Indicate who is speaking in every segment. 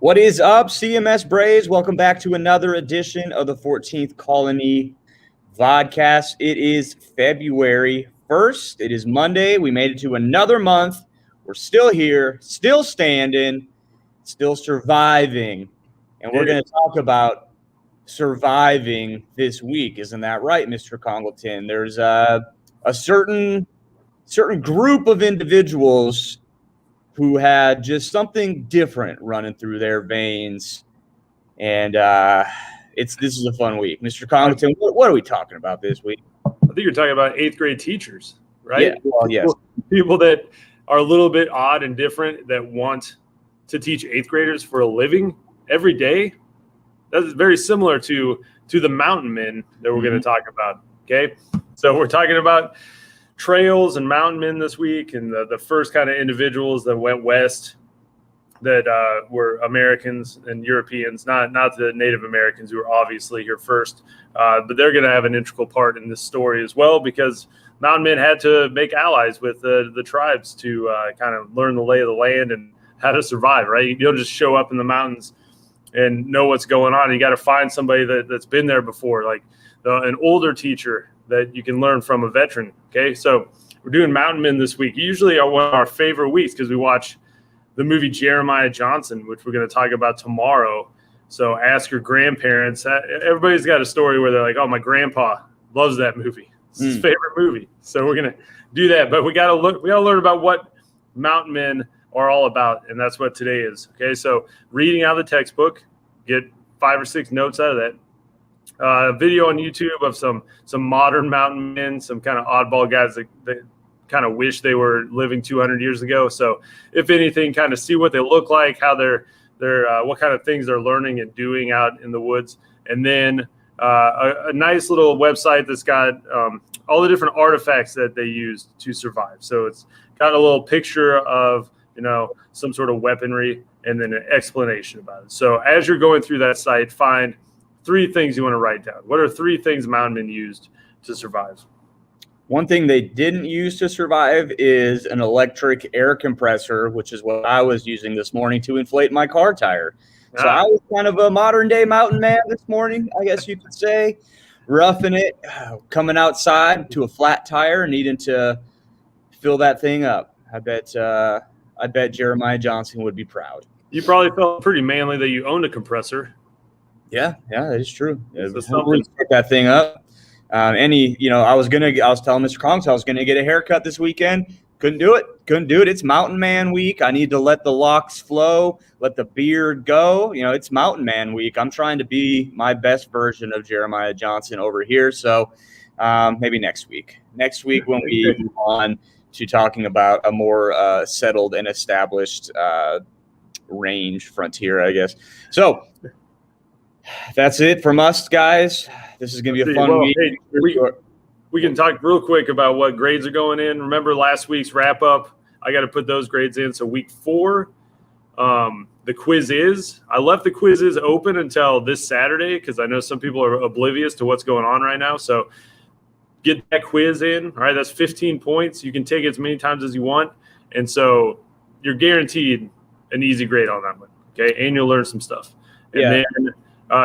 Speaker 1: What is up, CMS Braves? Welcome back to another edition of the 14th Colony Vodcast. It is February 1st. It is Monday. We made it to another month. We're still here, still standing, still surviving. And we're going to talk about surviving this week. Isn't that right, Mr. Congleton? There's a certain group of individuals who had just something different running through their veins. And this is a fun week. Mr. Congleton, what are we talking about this week?
Speaker 2: I think you're talking about 8th grade teachers, right?
Speaker 1: Yeah, well, yes.
Speaker 2: People that are a little bit odd and different that want to teach 8th graders for a living every day. That's very similar to the mountain men that we're going to talk about, okay? So we're talking about trails and mountain men this week, and the first kind of individuals that went west that were Americans and Europeans, not the Native Americans who were obviously here first, but they're going to have an integral part in this story as well, because mountain men had to make allies with the tribes to kind of learn the lay of the land and how to survive, right? You don't just show up in the mountains and know what's going on. You got to find somebody that's been there before, like an older teacher that you can learn from, a veteran. Okay, so we're doing mountain men this week. Usually are one of our favorite weeks because we watch the movie Jeremiah Johnson, which we're going to talk about tomorrow. So ask your grandparents. Everybody's got a story where they're like, oh, my grandpa loves that movie. It's his favorite movie. So we're going to do that. But we got to learn about what mountain men are all about, and that's what today is. Okay, so reading out of the textbook, get 5 or 6 notes out of that. Video on YouTube of some modern mountain men, some kind of oddball guys that kind of wish they were living 200 years ago. So if anything, kind of see what they look like, how they're what kind of things they're learning and doing out in the woods. And then a nice little website that's got all the different artifacts that they use to survive. So it's got a little picture of, some sort of weaponry and then an explanation about it. So as you're going through that site, find 3 things you want to write down. What are 3 things mountain men used to survive?
Speaker 1: One thing they didn't use to survive is an electric air compressor, which is what I was using this morning to inflate my car tire. So I was kind of a modern day mountain man this morning, I guess you could say, roughing it, coming outside to a flat tire, needing to fill that thing up. I bet Jeremiah Johnson would be proud.
Speaker 2: You probably felt pretty manly that you owned a compressor.
Speaker 1: Yeah, that is true. Pick that thing up. I was telling Mr. Conks I was gonna get a haircut this weekend. Couldn't do it. It's Mountain Man week. I need to let the locks flow, let the beard go. It's Mountain Man week. I'm trying to be my best version of Jeremiah Johnson over here. So maybe next week. Next week when we move on to talking about a more settled and established range frontier, I guess. So that's it from us, guys. This is going to be a fun week.
Speaker 2: Hey, we can talk real quick about what grades are going in. Remember last week's wrap-up? I got to put those grades in. So week 4, the quiz is. I left the quizzes open until this Saturday because I know some people are oblivious to what's going on right now. So get that quiz in. All right, that's 15 points. You can take it as many times as you want. And so you're guaranteed an easy grade on that one. Okay, and you'll learn some stuff. And then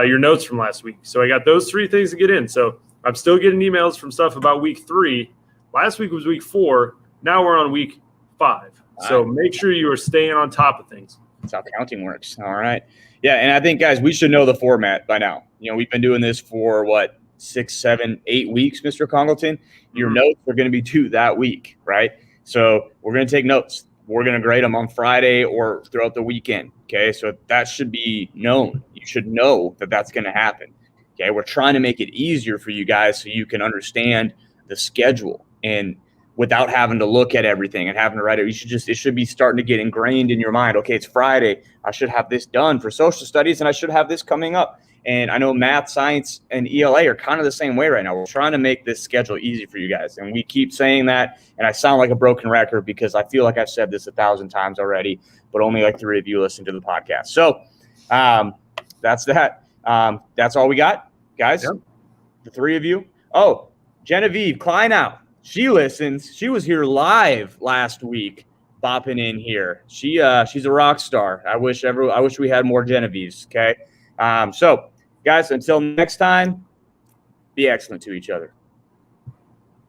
Speaker 2: your notes from last week. So I got those 3 things to get in. So I'm still getting emails from stuff about week 3. Last week was week 4. Now we're on week 5. So make sure you are staying on top of things.
Speaker 1: That's how counting works. All right. Yeah, and I think, guys, we should know the format by now. We've been doing this for, 6, 7, 8 weeks, Mr. Congleton. Your notes are going to be due that week, right? So we're going to take notes. We're going to grade them on Friday or throughout the weekend, okay? So that should be known. You should know that that's going to happen, okay? We're trying to make it easier for you guys so you can understand the schedule and without having to look at everything and having to write it. It should be starting to get ingrained in your mind. Okay, it's Friday. I should have this done for social studies, and I should have this coming up. And I know math, science, and ELA are kind of the same way right now. We're trying to make this schedule easy for you guys. And we keep saying that, and I sound like a broken record because I feel like I've said this 1,000 times already, but only like 3 of you listen to the podcast. So that's that. That's all we got, guys. Yep. The 3 of you. Oh, Genevieve Kleinow. She listens. She was here live last week bopping in here. She's a rock star. I wish we had more Genevieves. Okay. So guys, until next time, be excellent to each other.